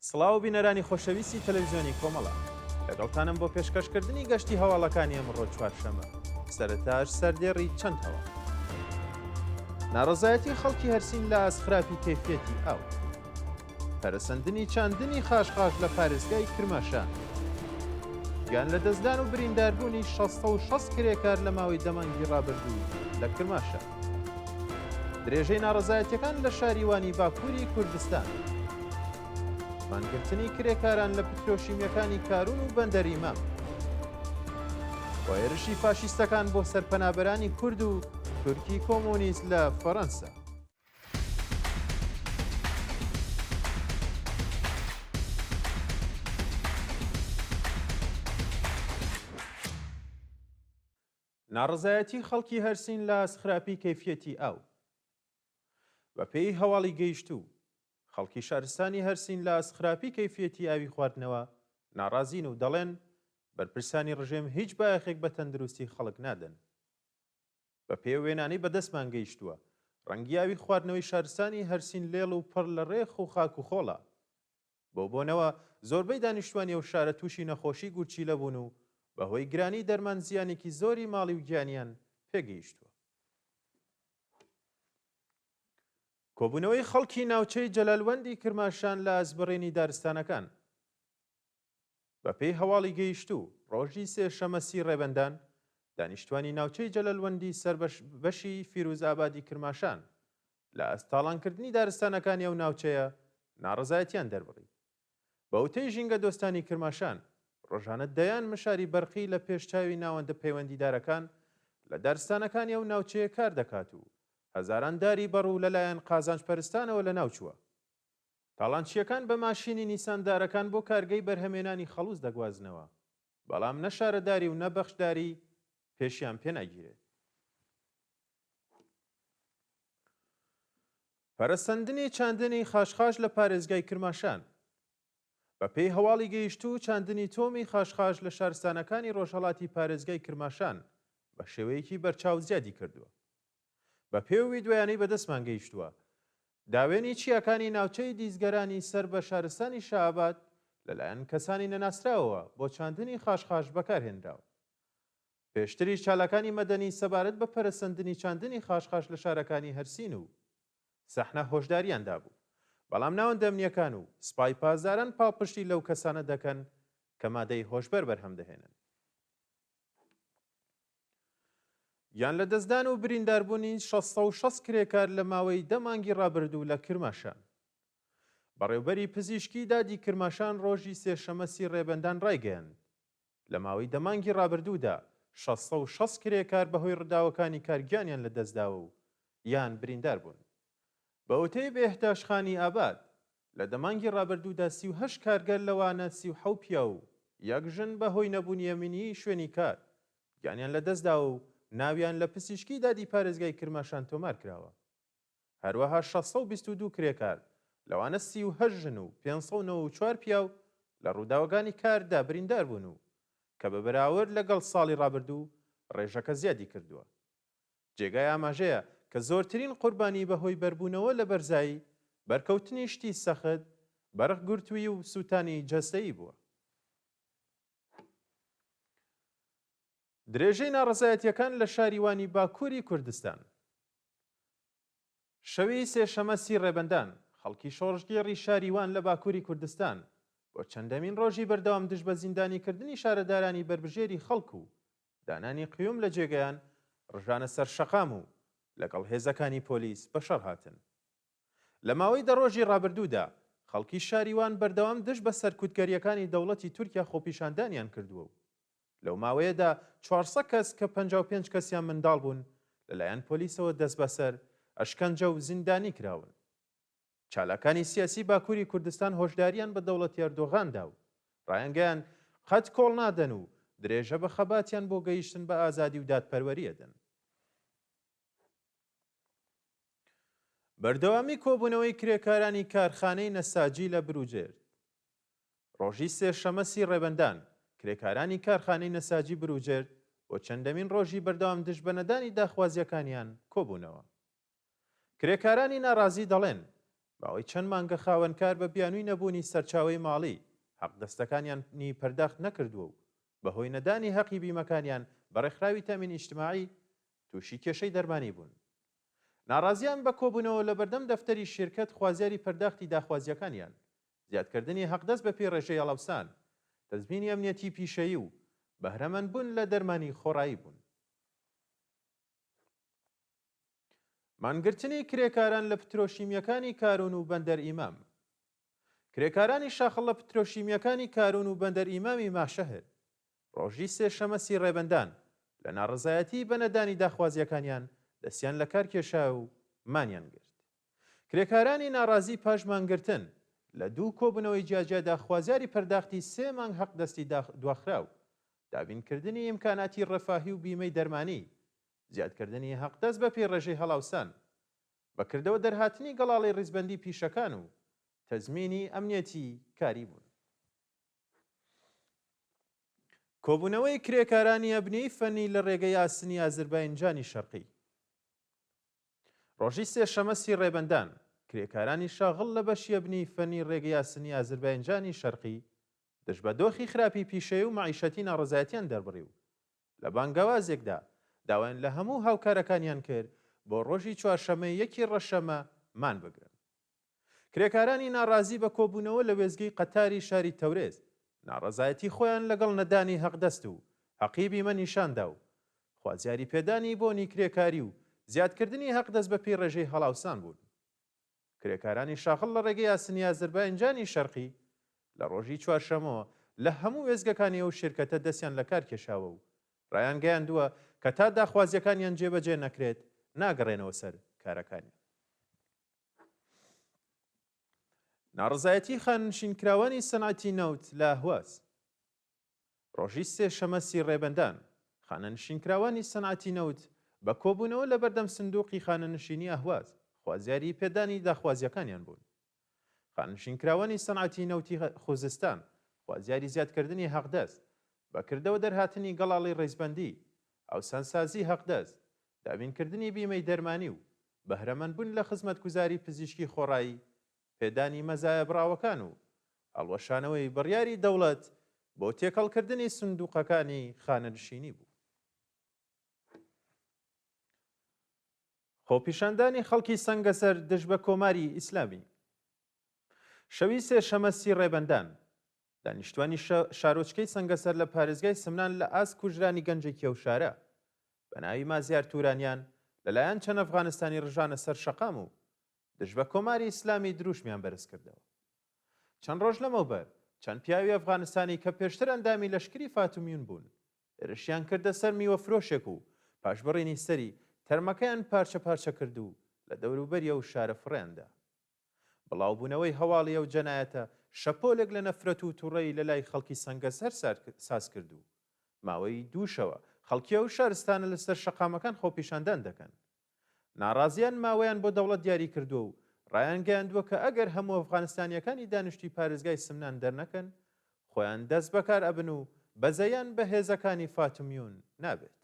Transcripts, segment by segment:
سڵاو بینەرانی خۆشەویستی تەلەڤیزیۆنی کۆمەڵە لەگەڵتانم بۆ پێشکەشکردنی گەشتی هەواڵەکانی ئەمڕۆ چوارشەمە سەرەتاش سەردێڕی چەند هەوا ناڕەزایەتی خەڵکی هەرسین لە ئاسخراپی کەیفێتی ئاو پەرەسەندنی چاندنی خاشخاش لە پارێزگای کرماشان گیان لە دەستدان و برینداربوونی 66 کرێکار لە ماوەی دەمانگی ڕابردوو لە کرماشان درێژەی ناڕەزایەتیەکان لە شاریوانی باکووری کوردستان مانگرتنی کرێکاران لە پترۆشیمیەکانی کارون و بەندەری مام وێرشی فاشیستەکان بۆ سەرپەنابەرانی کورد و تورکی کۆمۆنیست لە فەڕەنسا ناڕەزایەتی خەڵکی هەرسین لە ئاسخراپی کەیفێتی ئاو بە پێی هەواڵی گەیشتوو خەڵکی شارستانی هەرسین لە ئاسخراپی کەیفێتی ئاوی خواردنەوە ناڕازین و دەڵێن بەرپرسانی ڕژێم هیچ بایەخێک بە تەندروستی خەڵک نادەن بە پێی وێنانەی بەدەستمان گەیشتووە ڕەنگی ئاوی خواردنەوەی شارستانی هەرسین لێڵ و پڕ لە ڕێخ و خاک و خۆڵە بۆ بۆنەوە زۆربەی دانیشتوانی ئەو شارە تووشی نەخۆشی گورچی لەبوون و بەهۆی گرانی دەرمان زیانێکی زۆری ماڵی و گیانیان پێگەیشتووە کۆبوونەوەی خەڵکی ناوچەی جەلالوەندی کرماشان لە ئەزبڕێنی دارستانەکان بە پێی هەواڵی گەیشتوو ڕۆژی سێشەمەسی ڕێبەندان دانیشتوانی ناوچەی جەلالوەندی سەربەشی فیروزابادی کرماشان لە ئەستاڵانکردنی دارستانەکانی ئەو ناوچەیە ناڕەزایەتیان دەربڕی بە وتەی ژینگە دۆستانی کرماشان ڕۆژانە دەیان مشاری بەرقی لە پێشچاوی ناوەندە پەیوەندیدارەکان لە دارستانەکانی ئەو ناوچەیە کار دەکات و هەزاران داری بەڕوو لەلایەن قازانجپەرستانەوە لە ناوچووە تاڵانچیەکان بە ماشینی نیساندارەکان بۆ کارگەی بەرهەمێنانی خەڵوز دەگوازنەوە بەڵام نە شارەداری و نە بەخشداری پێشیان پێ ناگیرێت پەرەسەندنی چاندنی خاشخاش لە پارێزگای کرماشان بە پێی هەواڵی گەیشتوو چاندنی تۆمی خاشخاش لە شارستانەکانی ڕۆژهەڵاتی پارێزگای کرماشان بە شێوەیەکی بەرچاو زیادی کردووە بە پێوی دوایانەی بەدەستمان گەیشتووە داوێنی چیاکانی ناوچەی دیزگەرانی سەر بە شارستانی شەعبات لەلایەن کەسانی نەناسراوەوە بۆ چاندنی خاشخاش بەکارهێنراوە پێشتری چالاکانی مەدەنی سەبارەت بە پەرەسەندنی چاندنی خاشخاش لە شارەکانی هەرسین و سەحنە هۆشداریاندا بوو بەڵام ناوەندە ئەمنیەکان و سپای پازاران پاڵپشتی لەو کەسانە دەکەن کە مادەی هۆشبەر بەرهەم دەهێنن یان لە دەستدان و برینداربوونی 66 کرێکار لە ماوەی دەمانگی ڕابردوو لە کرماشان بەڕێوبەری پزیشکی دادی کرماشان ڕۆژی سێشەمەسی ڕێبەندان ڕایگەیاند لە ماوەی دەمانگی ڕابردوودا 66 کرێکار بەهۆی ڕداوەکانی کارگیانیان لە دەستداوە و یان بریندار بوون بە وتەی بێهتاشخانی ئاباد لە دەمانگی ڕابردوودا 38 کارگەر لەوانە 37 پیا و یەک ژن بەهۆی نەبوونی ئەمنی شوێنی کار گیانیان لە دەستداوە و ناویان لە پزیشکی دادی پارێزگای کرماشان تۆمار کراوە هەروەها 622 کرێکار لەوانە 38 ژن و 594 پیا و لە ڕووداوەکانی کاردا بریندار بوون و کە بە بەراورد لەگەڵ ساڵی ڕابردوو ڕێژەکە زیادی کردووە جێگای ئاماژەیە کە زۆرترین قوربانی بەهۆی بەربوونەوە لە بەرزایی بەرکەوتنی شتی سەخت بەرق گورتووی و سووتانی جەستەیی بووە درێژەی ناڕەزایەتیەکان لە شاریوانی باکووری کوردستان شەوی سێشەمەسی ڕێبەندان خەڵکی شۆڕژگێڕی شاریوان لە باکووری کوردستان بۆ چەندەمین ڕۆژی بەردەوام دژ بە زیندانیکردنی شارەدارانی بربژێری خەڵک و دانانی قیوم لە جێگەیان ڕژانە سەر شەقام و لەگەڵ هێزەکانی پۆلیس بەشەڕ هاتن لە ماوەی دەڕۆژی ڕابردوودا خەڵکی شاریوان بەردەوام دژ بە سەرکوتگەریەکانی دەوڵەتی تورکیا خۆپیشاندانیان کردووە و لەو ماوەیەدا 400 کەس کە 55 کەسیان منداڵ بوون لەلایەن پۆلیسەوە دەست بەسەر ئەشکەنجە و زیندانی کراون چالاکانی سیاسی باکووری کوردستان هۆشداریان بە دەوڵەتی ئەردۆغاندا و ڕایانگەیان قەت کۆڵ نادەن و درێژە بە خەباتیان بۆ گەیشتن بە ئازادی و دادپەروەریەدەن بەردەوامی کۆبوونەوەی کرێکارانی کارخانەی نەساجی لە بروجێرد ڕۆژی سێشەمەسی ڕێبەندان کرێکارانی کارخانەی نەساجی بروجێرد بۆ چەندەمین ڕۆژی بەردەوام دژ بە نەدانی داخوازیەکانیان کۆبوونەوە کرێکارانی ناڕازی دەڵێن باوەی چەند مانگە خاوەنکار بە بیانووی نەبوونی سەرچاوەی ماڵی حەقدەستەکانیانی پەرداخت نەکردووە و بەهۆی نەدانی حەقی بیمەکانیان بە ڕێکخراوی تەمین ئیجتیماعی تووشی کێشەی دەرمانی بوون. ناڕازیان بە کۆبوونەوە لە بەردەم دەفتەری شیرکەت خوازیاری پەرداختی داخوازیەکانیان، زیادکردنی حەقدەست بە پێی ڕێژەی هەڵەوسان، تەزمینی ئەمنیەتی پیشەیی و بەهرەمەند بوون لە دەرمانی خۆڕایی بوون. مانگرتنی کرێکاران لە پترۆشیمیەکانی کارون و بەندەر ئیمام. کرێکارانی شاخڵ لە پترۆشیمیەکانی کارون و بەندەر ئیمامی ماشەهر ڕۆژی سێشەمەسی ڕێبەندان لە ناڕزایەتی بەنەدانی داخوازیەکانیان دەستیان لە کار کێشا و مانیان گرت. کرێکارانی ناڕازی پاش مانگرتن لە دوو کۆبوونەوەی جیاجیا داخوازیاری پەرداختی 3 مانگ حەقدەستی دواخراو، دابینکردنی ئیمکاناتی ڕەفاهی و بیمەی دەرمانی، زیادکردنی حەقدەست بە پێی ڕێژەی هەڵاوسان، بەکردەوە دەرهاتنی گەڵاڵی ڕیزبەندی پیشەکان و تەزمینی ئەمنیەتی کاری بوون. کۆبوونەوەی کرێکارانی ئەبنیەی فەنی لە ڕێگەی ئاسنی ئازەربایجانی شەرقی. ڕۆژی سێشەمەسی ڕێبەندان کرێکارانی شاغڵ لە بەشی ئەبنی فەنی ڕێگەی ئاسنی ئازەربایجانی شەرقی دەست بە دۆخی خراپی پیشەیە و مەعیشەتی ناڕزایەتیان دەربڕی و لە بانگاوازێکدا داوایان لە هەموو هاوکارەکانیان کرد بۆ ڕۆژی چوارشەمەی 1 ڕەشەمە مان بگرن. کرێکارانی ناڕازی بە کۆبوونەوە لە وێزگەی قەتاری شاری تەورێز ناڕزایەتی خۆیان لەگەڵ نەدانی حەقدەست و حەقی بیمە نیشاندا و خوازیاری پێدانی بۆنی کرێکاری و زیادکردنی حەقدەست بە پێی ڕێژەی هەڵاوسان بوون. کرێکارانی شاخڵ لە ڕێگەی ئاسنی ئازەربایجانی شەرقی لە ڕۆژی چوارشەمەوە لە هەموو وێزگەکانی ئەو شرکەتە دەستیان لە کار کێشاوە و ڕایان گەیاندووە کە تا داخوازیەکانیان جێبەجێ نەکرێت ناگەڕێنەوە سەر کارەکانی. ناڕزایەتی خانشینکراوانی سەنعەتی نەوت لە ئاهواز. ڕۆژی سێشەمەسی ڕێبەندان خانەنشینکراوانی سەنعەتی نەوت بە کۆبوونەوە لە بەردەم سندوقی خانەنشینی ئاهواز خوازیاری پێدانی داخوازیەکانیان بوون. خانشینکراوانی سەنعەتی نەوتی خوزستان خوازیاری زیادکردنی حەقدەست، بەکردەوە دەرهاتنی گەڵاڵی ڕێزبەندی، ئەوسانسازی حەقدەست، دابینکردنی بیمەی دەرمانی و بەهرەمەند بوون لە خزمەتگوزاری پزیشکی خۆڕایی، پێدانی مەزایە براوەکان و هەڵوەشانەوەی بڕیاری دەوڵەت بۆ تێکەڵکردنی سندوقەکانی خانەنشینی بوو. خۆپیشاندانی خەڵکی سەنگەسەر دژ بە کۆماری ئیسلامی. شەوی سێشەمەسی ڕێبەندان دانیشتوانی شارۆچکەی سەنگەسەر لە پارێزگای سمنان لە ئاست کوژرانی گەنجێکی ئەو شارە بە ناوی مازیار تورانیان لەلایەن چەند ئەفغانستانی ڕژانە سەر شەقام و دژ بە کۆماری ئیسلامی دروشمیان بەرز کردەوە. چەند ڕۆژ لەمەوبەر چەند پیاوی ئەفغانستانی کە پێشتر ئەندامی لەشکری فاتومیون بوون هێرشیان کردە سەر میوە فرۆشێک و پاشبڕینی سەری تەرمەکەیان پارچە پارچە کرد و لە دەوروبەری ئەو شارە فڕێندا. بڵاوبوونەوەی هەواڵی ئەو جەنایەتە شەپۆلێک لە نەفرەت و تووڕەی لە لای خەڵکی سەنگەسەر ساز کرد و ماوەی دووشەوە خەڵکی ئەو شارستانە لەسەر شەقامەکان خۆپیشاندان دەکەن. ناڕازیان ماوەیان بۆ دەوڵەت دیاری کردووە و ڕایان گەیاندووە کە ئەگەر هەموو ئەفغانستانیەکانی دانیشتی پارێزگای سمنان دەرنەکەن خۆیان دەست بەکار ئەبن و بەزەیان بە هێزەکانی فاتومیون نابێت.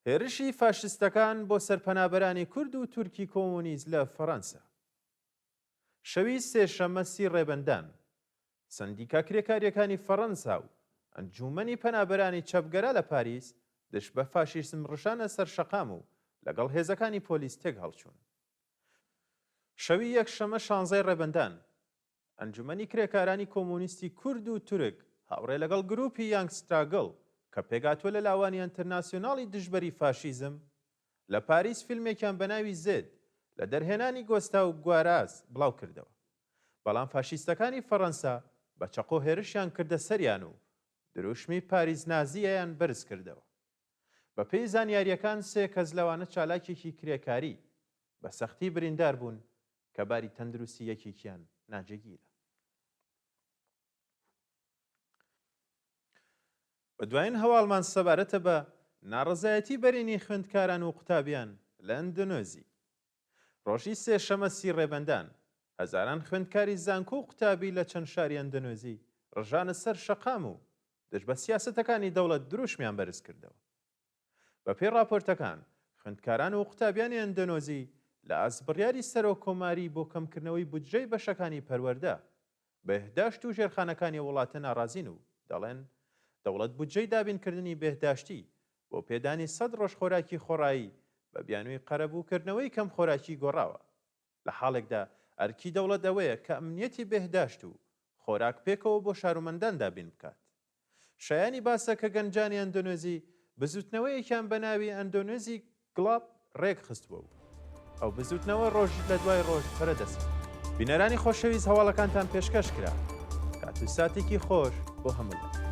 هێرشی فاشستەکان بۆ سەرپەنابەرانی کورد و تورکی کۆمۆنیست لە فەڕەنسا. شەوی سێشەمەسی ڕێبەندان سەندیکا کرێکاریەکانی فەڕەنسا و ئەنجومەنی پەنابەرانی چەپگەرا لە پاریس دش بە فاشیسم ڕشانە سەر شەقام و لەگەڵ هێزەکانی پۆلیس تێک هەڵچوون. شەوی یەکشەمە 16 ڕێبەندان ئەنجومەنی کرێکارانی کۆمۆنیستی کورد و تورک هاوڕێ لەگەڵ گروپی یانگ ستراگڵ کە پێگاتوە لە لاوانی ئەنتەرناسیۆناڵی دژبەری فاشیزم لە پاریس فیلمێکیان بە ناوی زێد لە دەرهێنانی گۆستا و گواراز بڵاو کردەوە. بەڵام فاشیستەکانی فەڕەنسا بە چەقۆ هێرشیان کردە سەریان و دروشمی پاریز نازیەیان بەرز کردەوە. بە پێی زانیاریەکان 3 کەس لەوانە چالاکێکی کرێکاری بە سەختی بریندار بوون کە باری تەندروستی یەکێکیان ناجێگیرە. بەدوایین هەواڵمان سەبارەتە بە ناڕزایەتی بەرینی خوێندکاران و قوتابیان لە ئەندۆنێزی. ڕۆژی سێشەمەسی ڕێبەندان هەزاران خوێندکاری زانکۆ و قوتابی لە چەند شاری ئەندۆنێزی ڕژانە سەر شەقام و دژ بە سیاسەتەکانی دەوڵەت دروشمیان بەرز کردەوە. بە پێی راپۆرتەکان خوێندکاران و قوتابیانی ئەندۆنۆزی لە ئەسبڕیاری سەرۆک کۆماری بۆ کەمکردنەوەی بودجەی بەشەکانی پەروەردە بەهداشت و ژێرخانەکانی وڵاتە ناڕازین و دەڵێن دەوڵەت بودجەی دابینکردنی بەهداشتی بۆ پێدانی 100 ڕۆژ خۆراکی خۆڕایی بە بیانووی قەرەبووکردنەوەی کەم خۆراکی گۆڕاوە. لە حاڵێکدا ئەرکی دەوڵەت ئەوەیە کە ئەمنیەتی بەهداشت و خۆراک پێکەوە بۆ شارومەندان دابین بکات. شایانی باسە کە گەنجانی ئەندۆنێزی بزوتنەوەیەکیان بە ناوی ئەندۆنێزی گڵاب ڕێک خستووە و ئەو بزوتنەوە ڕۆژ لە دوای ڕۆژ پەرەدەست. بینەرانی خۆشەویست هەواڵەکانتان پێشکەش کرا. کات و ساتێکی خۆش بۆ هەمووی.